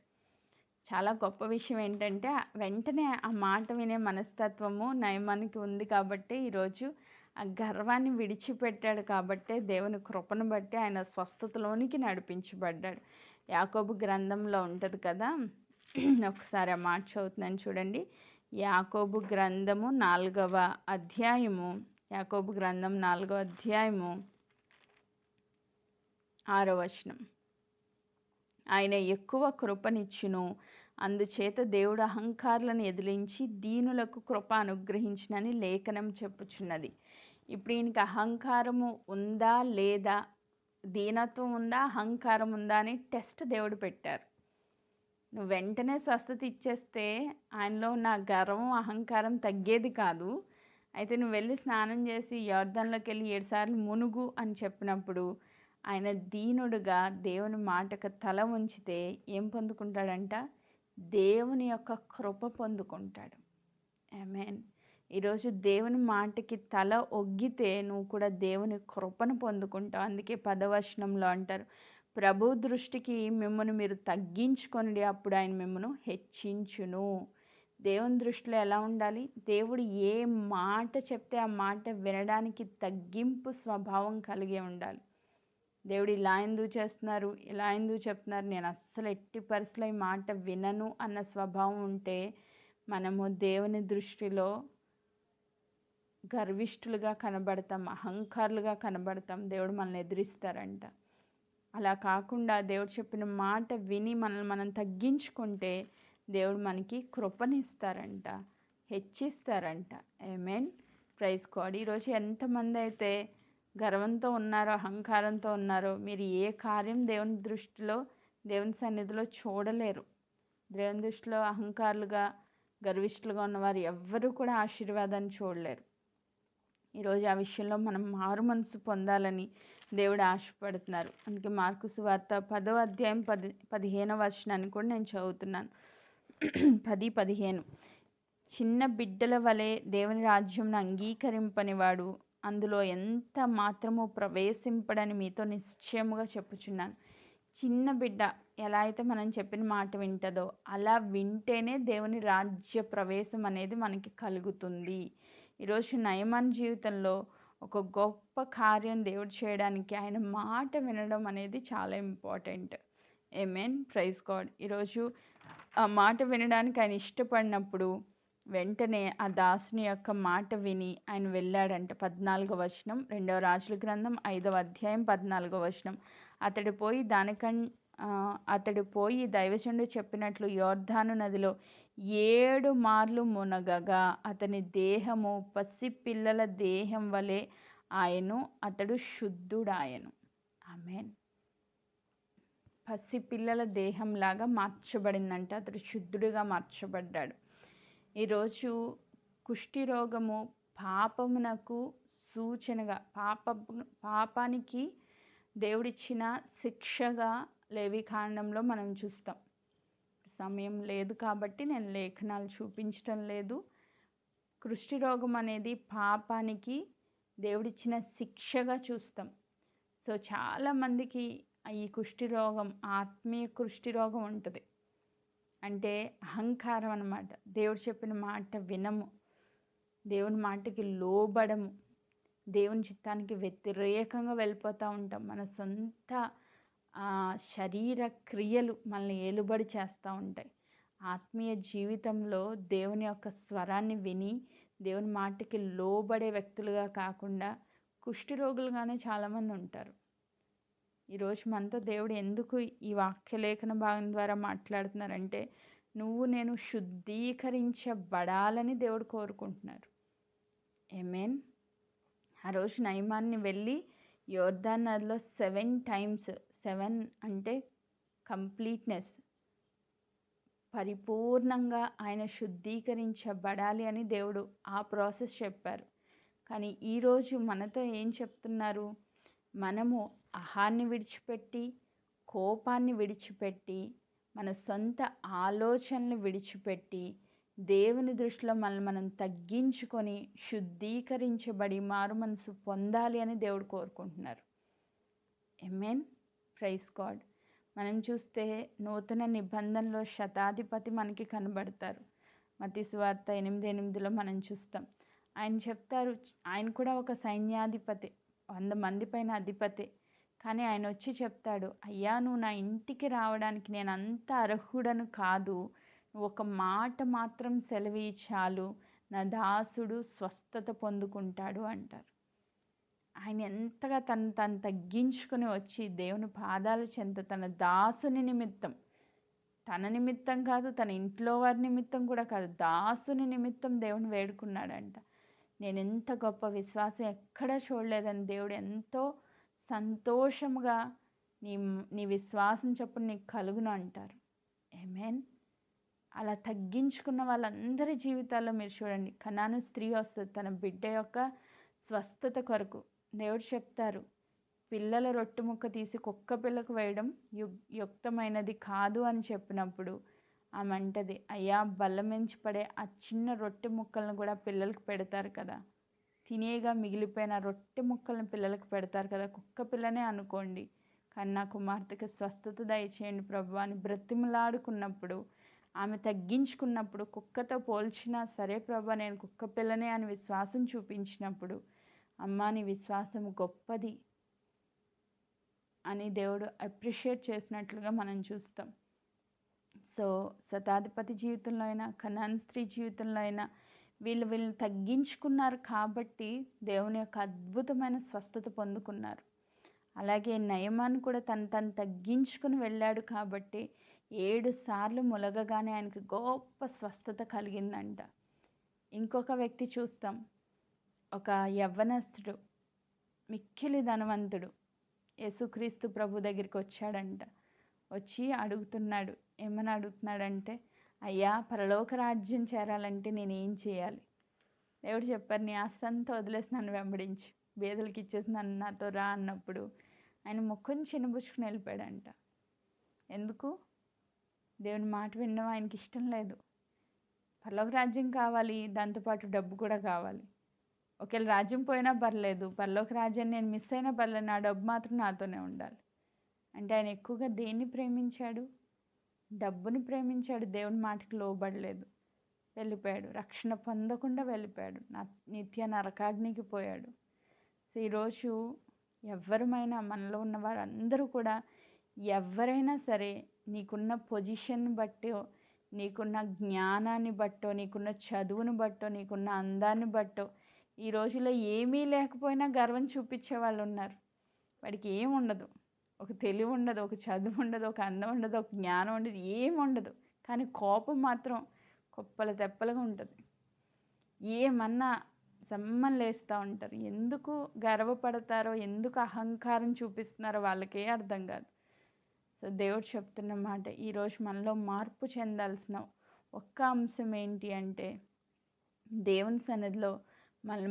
[SPEAKER 1] చాలా గొప్ప విషయం ఏంటంటే వెంటనే ఆ మాట వినే మనస్తత్వము నయమానికి ఉంది కాబట్టి ఈరోజు ఆ గర్వాన్ని విడిచిపెట్టాడు. కాబట్టే దేవుని కృపను బట్టి ఆయన స్వస్థతలోనికి నడిపించబడ్డాడు. యాకోబు గ్రంథంలో ఉంటుంది కదా, ఒకసారి ఆ మాట చదువుతున్నాను చూడండి. యాకోబు గ్రంథము 4వ అధ్యాయము, యాకోబు గ్రంథం 4వ అధ్యాయము 6వ వచనం. ఆయన ఎక్కువ కృపనిచ్చును, అందుచేత దేవుడు అహంకారులను ఎదిరించి దీనులకు కృప అనుగ్రహించినని లేఖనం చెప్పుచున్నది. ఇప్పుడు ఈయనకి అహంకారము ఉందా లేదా, దీనత్వం ఉందా, అహంకారం ఉందా అని టెస్ట్ దేవుడు పెట్టారు. నువ్వు వెంటనే స్వస్థత ఇచ్చేస్తే ఆయనలో నా గర్వం అహంకారం తగ్గేది కాదు. అయితే నువ్వు వెళ్ళి స్నానం చేసి యొర్దాన్‌లోకి వెళ్ళి 7 సార్లు మునుగు అని చెప్పినప్పుడు ఆయన దీనుడుగా దేవుని మాటకు తల ఉంచితే ఏం పొందుకుంటాడంట? దేవుని యొక్క కృప పొందుకుంటాడు. ఆమేన్. ఈరోజు దేవుని మాటకి తల ఒగ్గితే నువ్వు కూడా దేవుని కృపను పొందుకుంటావు. అందుకే 10వ వచనంలో అంటారు, ప్రభు దృష్టికి మిమ్మల్ని మీరు తగ్గించుకొనుడి, అప్పుడు ఆయన మిమ్మను హెచ్చించును. దేవుని దృష్టిలో ఎలా ఉండాలి? దేవుడు ఏ మాట చెప్తే ఆ మాట వినడానికి తగ్గింపు స్వభావం కలిగి ఉండాలి. దేవుడు ఇలా ఎందుకు చేస్తున్నారు, ఇలా ఎందుకు చెప్తున్నారు, నేను అస్సలు ఎట్టి పరిస్థితుల్లో ఈ మాట వినను అన్న స్వభావం ఉంటే మనము దేవుని దృష్టిలో గర్విష్ఠులుగా కనబడతాం, అహంకారులుగా కనబడతాం. దేవుడు మనల్ని ఎదిరిస్తారంట. అలా కాకుండా దేవుడు చెప్పిన మాట విని మనల్ని మనం తగ్గించుకుంటే దేవుడు మనకి కృపనిస్తారంట, హెచ్చిస్తారంట. ఆమేన్. Praise God. ఈరోజు ఎంతమంది అయితే గర్వంతో ఉన్నారో, అహంకారంతో ఉన్నారో, మీరు ఏ కార్యం దేవుని దృష్టిలో, దేవుని సన్నిధిలో చూడలేరు. దేవుని దృష్టిలో అహంకారులుగా, గర్విష్ఠులుగా ఉన్నవారు ఎవ్వరూ కూడా ఆశీర్వాదాన్ని చూడలేరు. ఈరోజు ఆ విషయంలో మనం మారు మనసు పొందాలని దేవుడు ఆశపడుతున్నారు. అందుకే మార్కు సువార్త 10వ అధ్యాయం 15వ వచనాన్ని కూడా నేను చదువుతున్నాను. 10:15 చిన్న బిడ్డల వలె దేవుని రాజ్యంను అంగీకరింపనివాడు అందులో ఎంత మాత్రము ప్రవేశింపడని మీతో నిశ్చయముగా చెప్పుచున్నాను. చిన్న బిడ్డ ఎలా అయితే మనం చెప్పిన మాట వింటదో అలా వింటేనే దేవుని రాజ్య ప్రవేశం అనేది మనకి కలుగుతుంది. ఈరోజు నయమాన్ జీవితంలో ఒక గొప్ప కార్యం దేవుడు చేయడానికి ఆయన మాట వినడం అనేది చాలా ఇంపార్టెంట్. ఆమేన్. Praise God. ఈరోజు ఆ మాట వినడానికి ఆయన ఇష్టపడినప్పుడు వెంటనే ఆ దాసుని యొక్క మాట విని ఆయన వెళ్ళాడంట. 14వ వచనం, 2వ రాజుల గ్రంథం 5వ అధ్యాయం 14వ వచనం. అతడు పోయి దైవజనుడు చెప్పినట్లు యొర్దాను నదిలో 7 మార్లు మునగగా అతని దేహము పసిపిల్లల దేహం వలె ఆయను, అతడు శుద్ధుడాయను. ఆమేన్. పసిపిల్లల దేహంలాగా మార్చబడిందంట. అతడు శుద్ధుడిగా మార్చబడ్డాడు. ఈరోజు కుష్టి రోగము పాపమునకు సూచనగా, పాపానికి దేవుడిచ్చిన శిక్షగా లేవికాండంలో మనం చూస్తాం. సమయం లేదు కాబట్టి నేను లేఖనాలు చూపించడం లేదు. కుష్టి రోగం అనేది పాపానికి దేవుడిచ్చిన శిక్షగా చూస్తాం. సో చాలామందికి ఈ కుష్టి రోగం, ఆత్మీయ కుష్టి రోగం ఉంటుంది. అంటే అహంకారం అన్నమాట. దేవుడు చెప్పిన మాట వినము, దేవుని మాటకి లోబడము, దేవుని చిత్తానికి వ్యతిరేకంగా వెళ్ళిపోతూ ఉంటాం. మన సొంత శరీర క్రియలు మనల్ని ఏలుబడి చేస్తూ ఉంటాయి. ఆత్మీయ జీవితంలో దేవుని యొక్క స్వరాన్ని విని దేవుని మాటకి లోబడే వ్యక్తులుగా కాకుండా కుష్టి రోగులుగానే చాలామంది ఉంటారు. ఈరోజు మనతో దేవుడు ఎందుకు ఈ వాక్యలేఖన భాగం ద్వారా మాట్లాడుతున్నారంటే నువ్వు నేను శుద్ధీకరించబడాలని దేవుడు కోరుకుంటున్నారు. ఆమేన్. ఆ రోజు నయమాన్ని వెళ్ళి యొర్దాను నదిలో 7 times, 7 అంటే కంప్లీట్నెస్, పరిపూర్ణంగా ఆయన శుద్ధీకరించబడాలి అని దేవుడు ఆ ప్రాసెస్ చెప్పారు. కానీ ఈరోజు మనతో ఏం చెప్తున్నారు? మనము అహాన్ని విడిచిపెట్టి, కోపాన్ని విడిచిపెట్టి, మన సొంత ఆలోచనలు విడిచిపెట్టి దేవుని దృష్టిలో మనల్ని మనం తగ్గించుకొని శుద్ధీకరించబడి మారు మనసు పొందాలి అని దేవుడు కోరుకుంటున్నారు. ఆమేన్. Praise God. మనం చూస్తే నూతన నిబంధనలో శతాధిపతి మనకి కనబడతారు. మత్తయి సువార్త 8:8లో మనం చూస్తాం. ఆయన చెప్తారు, ఆయన కూడా ఒక సైన్యాధిపతి, 100 మంది పైన అధిపతి. కానీ ఆయన వచ్చి చెప్తాడు, అయ్యా నువ్వు నా ఇంటికి రావడానికి నేను అంత అర్హుడను కాదు, నువ్వు ఒక మాట మాత్రం సెలవి చాలు, నా దాసుడు స్వస్థత పొందుకుంటాడు అంటారు. ఆయన ఎంతగా తను తగ్గించుకొని వచ్చి దేవుని పాదాల చెంత తన దాసుని నిమిత్తం, తన నిమిత్తం కాదు, తన ఇంట్లో వారి నిమిత్తం కూడా కాదు, దాసుని నిమిత్తం దేవుని వేడుకున్నాడంట. నేను ఎంత గొప్ప విశ్వాసం ఎక్కడా చూడలేదని దేవుడు ఎంతో సంతోషముగా నీ విశ్వాసం చొప్పున నీకు కలుగును అంటారు. ఆమేన్. అలా తగ్గించుకున్న వాళ్ళందరి జీవితాల్లో మీరు చూడండి, కనాను స్త్రీ వస్తుంది తన బిడ్డ యొక్క స్వస్థత కొరకు. దేవుడు చెప్తారు, పిల్లల రొట్టె ముక్క తీసి కుక్క పిల్లకు వేయడం యుక్తమైనది కాదు అని చెప్పినప్పుడు ఆమె అంటది, అయ్యా బల్ల మించి పడే ఆ చిన్న రొట్టె ముక్కలను కూడా పిల్లలకు పెడతారు కదా, తినేగా మిగిలిపోయిన రొట్టె ముక్కలను పిల్లలకు పెడతారు కదా, కుక్క పిల్లనే అనుకోండి, కానీ నా కుమార్తెకి స్వస్థత దయచేయండి ప్రభు అని బ్రతిమలాడుకున్నప్పుడు, ఆమె తగ్గించుకున్నప్పుడు, కుక్కతో పోల్చినా సరే ప్రభు నేను కుక్క పిల్లనే అని విశ్వాసం చూపించినప్పుడు, అమ్మా నీ విశ్వాసం గొప్పది అని దేవుడు అప్రిషియేట్ చేసినట్లుగా మనం చూస్తాం. సో శతాధిపతి జీవితంలో అయినా, కనాన్ స్త్రీ జీవితంలో అయినా వీళ్ళు తగ్గించుకున్నారు కాబట్టి దేవుని యొక్క అద్భుతమైన స్వస్థత పొందుకున్నారు. అలాగే నయమాన్ కూడా తను తగ్గించుకుని వెళ్ళాడు కాబట్టి 7 సార్లు ములగగానే ఆయనకి గొప్ప స్వస్థత కలిగిందంట. ఇంకొక వ్యక్తి చూస్తాం, ఒక యవ్వనస్తుడు మిక్కిలి ధనవంతుడు యేసుక్రీస్తు ప్రభు దగ్గరికి వచ్చాడంట. వచ్చి అడుగుతున్నాడు, ఏమని అడుగుతున్నాడంటే, అయ్యా పరలోక రాజ్యం చేరాలంటే నేనేం చేయాలి? దేవుడు చెప్పారు, నీ ఆస్తి అంతా వదిలేసి నన్ను వెంబడించు, బేదలకు ఇచ్చేసి నన్ను నాతో రా అన్నప్పుడు ఆయన ముఖం చిన్నబుచ్చుకుని వెళ్ళిపోయాడంట. ఎందుకు? దేవుని మాట వినడం ఆయనకి ఇష్టం లేదు. పరలోక రాజ్యం కావాలి, దాంతోపాటు డబ్బు కూడా కావాలి. ఒకవేళ రాజ్యం పోయినా పర్లేదు, పరలోక రాజ్యాన్ని నేను మిస్ అయినా పర్లేదు, నా డబ్బు మాత్రం నాతోనే ఉండాలి. అంటే ఆయన ఎక్కువగా దేన్ని ప్రేమించాడు? డబ్బుని ప్రేమించాడు. దేవుని మాటకి లోబడలేదు, వెళ్ళిపోయాడు. రక్షణ పొందకుండా వెళ్ళిపోయాడు, నిత్య నరకాగ్నికి పోయాడు. సో ఈరోజు ఎవరమైనా, మనలో ఉన్న వారందరూ కూడా ఎవరైనా సరే నీకున్న పొజిషన్ బట్టో, నీకున్న జ్ఞానాన్ని బట్టో, నీకున్న చదువుని బట్టో, నీకున్న అందాన్ని బట్టో, ఈ రోజుల్లో ఏమీ లేకపోయినా గర్వం చూపించే వాళ్ళు ఉన్నారు. వాడికి ఏం ఉండదు, ఒక తెలివి ఉండదు, ఒక చదువు ఉండదు, ఒక అందం ఉండదు, ఒక జ్ఞానం ఉండదు, ఏమి ఉండదు, కానీ కోపం మాత్రం కుప్పలు తెప్పలుగా ఉంటుంది. ఏమన్నా సమ్మలేస్తూ ఉంటారు. ఎందుకు గర్వపడతారో, ఎందుకు అహంకారం చూపిస్తున్నారో వాళ్ళకే అర్థం కాదు. సో దేవుడు చెప్తున్న మాట, ఈరోజు మనలో మార్పు చెందాల్సిన ఒక్క అంశం ఏంటి అంటే, దేవుని సన్నిధిలో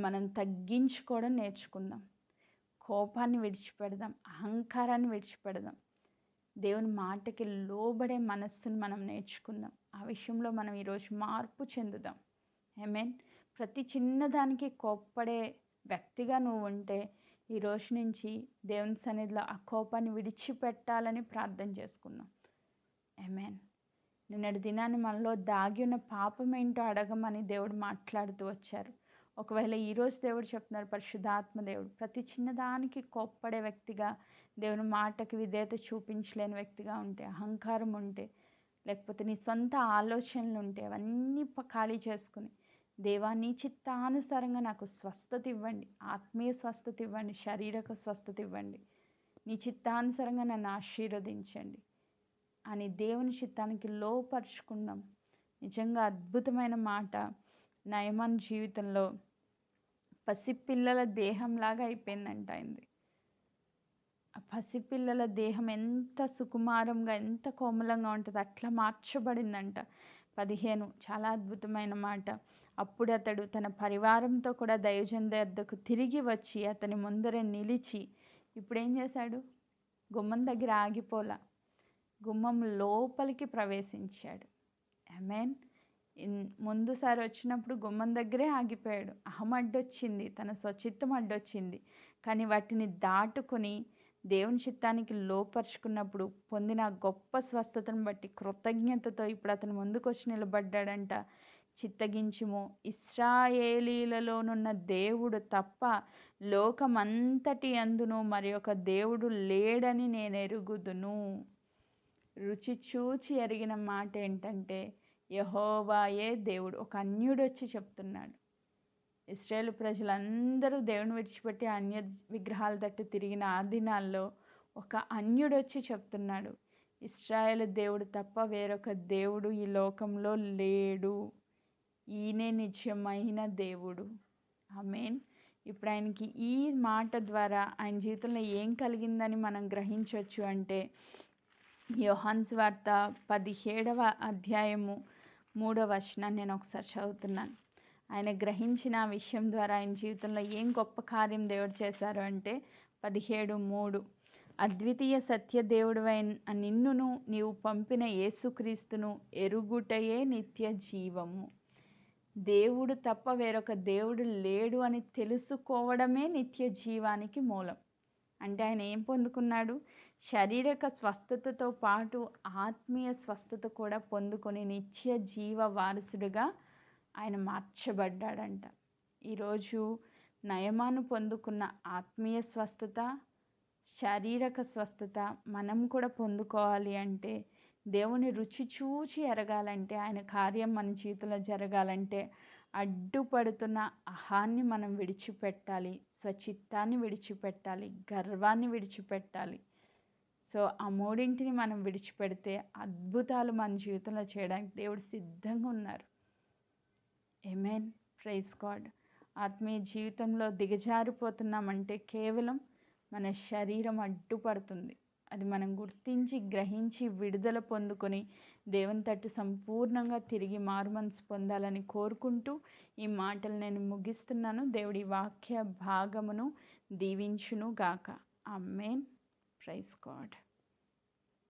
[SPEAKER 1] మనం తగ్గించుకోవడం నేర్చుకుందాం. కోపాన్ని విడిచిపెడదాం, అహంకారాన్ని విడిచిపెడదాం. దేవుని మాటకి లోబడే మనస్సును మనం నేర్చుకుందాం. ఆ విషయంలో మనం ఈరోజు మార్పు చెందుదాం. ఆమేన్. ప్రతి చిన్నదానికి కోప్పడే వ్యక్తిగా నువ్వు ఉంటే, ఈరోజు నుంచి దేవుని సన్నిధిలో ఆ కోపాన్ని విడిచిపెట్టాలని ప్రార్థన చేసుకుందాం. ఆమేన్. నిన్నటి దినాన్ని మనలో దాగి ఉన్న పాపం ఏంటో అడగమని దేవుడు మాట్లాడుతూ వచ్చారు. ఒకవేళ ఈరోజు దేవుడు చెప్తున్నారు, పరిశుద్ధాత్మ దేవుడు, ప్రతి చిన్నదానికి కోప్పడే వ్యక్తిగా, దేవుని మాటకి విధేయత చూపించలేని వ్యక్తిగా ఉంటే, అహంకారం ఉంటే, లేకపోతే నీ సొంత ఆలోచనలు ఉంటే, అవన్నీ ఖాళీ చేసుకుని, దేవా నీ చిత్తానుసారంగా నాకు స్వస్థత ఇవ్వండి, ఆత్మీయ స్వస్థత ఇవ్వండి, శారీరక స్వస్థత ఇవ్వండి, నీ చిత్తానుసారంగా నన్ను ఆశీర్వదించండి అని దేవుని చిత్తానికి లోపరుచుకుందాం. నిజంగా అద్భుతమైన మాట. నయమాన్ జీవితంలో పసిపిల్లల దేహంలాగా అయిపోయిందంట అయింది. ఆ పసిపిల్లల దేహం ఎంత సుకుమారంగా, ఎంత కోమలంగా ఉంటుంది, అట్లా మార్చబడిందంట. 15 చాలా అద్భుతమైన మాట. అప్పుడు అతడు తన పరివారంతో కూడా దైవజనుడి వద్దకు తిరిగి వచ్చి అతని ముందర నిలిచి, ఇప్పుడు ఏం చేశాడు? గుమ్మం దగ్గర ఆగిపోలా, గుమ్మం లోపలికి ప్రవేశించాడు. ఆమేన్. ముందుసారి వచ్చినప్పుడు గుమ్మం దగ్గరే ఆగిపోయాడు. అహం అడ్డొచ్చింది, తన స్వచిత్తం అడ్డొచ్చింది, కానీ వాటిని దాటుకొని దేవుని చిత్తానికి లోపరుచుకున్నప్పుడు పొందిన గొప్ప స్వస్థతను బట్టి కృతజ్ఞతతో ఇప్పుడు అతను ముందుకు వచ్చి నిలబడ్డాడంట. చిత్తగించుము, ఇశ్రాయేలీలలోనున్న దేవుడు తప్ప లోకమంతటి అందును మరి ఒక దేవుడు లేడని నేను ఎరుగుదును. రుచి చూచి ఎరిగిన మాట ఏంటంటే, యెహోవాయే దేవుడు. ఒక అన్యుడు వచ్చి చెప్తున్నాడు. ఇశ్రాయేలు ప్రజలందరూ దేవుని విడిచిపెట్టి అన్య విగ్రహాల తట్టు తిరిగిన ఆ దినాల్లో ఒక అన్యుడు వచ్చి చెప్తున్నాడు, ఇశ్రాయేలు దేవుడు తప్ప వేరొక దేవుడు ఈ లోకంలో లేడు, ఈయనే నిజమైన దేవుడు. ఆమేన్. ఇప్పుడు ఆయనకి ఈ మాట ద్వారా ఆయన జీవితంలో ఏం కలిగిందని మనం గ్రహించవచ్చు అంటే, యోహాను సువార్త 17వ అధ్యాయము 3వ వచనాన్ని నేను ఒకసారి చదువుతున్నాను. ఆయన గ్రహించిన ఆ విషయం ద్వారా ఆయన జీవితంలో ఏం గొప్ప కార్యం దేవుడు చేశారు అంటే 17:3, అద్వితీయ సత్య దేవుడవైన నిన్నును నీవు పంపిన యేసుక్రీస్తును ఎరుగుటయే నిత్య జీవము. దేవుడు తప్ప వేరొక దేవుడు లేడు అని తెలుసుకోవడమే నిత్య జీవానికి మూలం. అంటే ఆయన ఏం పొందుకున్నాడు? శారీరక స్వస్థతతో పాటు ఆత్మీయ స్వస్థత కూడా పొందుకొని నిత్య జీవ వారసుడిగా ఆయన మార్చబడ్డాడంట. ఈరోజు నయమాను పొందుకున్న ఆత్మీయ స్వస్థత, శారీరక స్వస్థత మనం కూడా పొందుకోవాలి అంటే, దేవుని రుచి చూచి ఎరగాలంటే, ఆయన కార్యం మన జీవితంలో జరగాలంటే అడ్డుపడుతున్న అహాన్ని మనం విడిచిపెట్టాలి, స్వచిత్తాన్ని విడిచిపెట్టాలి, గర్వాన్ని విడిచిపెట్టాలి. సో ఆ మూడింటిని మనం విడిచిపెడితే అద్భుతాలు మన జీవితంలో చేయడానికి దేవుడు సిద్ధంగా ఉన్నారు. ఆమేన్. Praise God. ఆత్మీయ జీవితంలో దిగజారిపోతున్నామంటే కేవలం మన శరీరం అడ్డుపడుతుంది. అది మనం గుర్తించి గ్రహించి విడుదల పొందుకొని దేవుని తట్టు సంపూర్ణంగా తిరిగి మారుమనసు పొందాలని కోరుకుంటూ ఈ మాటలు నేను ముగిస్తున్నాను. దేవుడి వాక్య భాగమును దీవించును గాక. ఆమేన్. Praise God.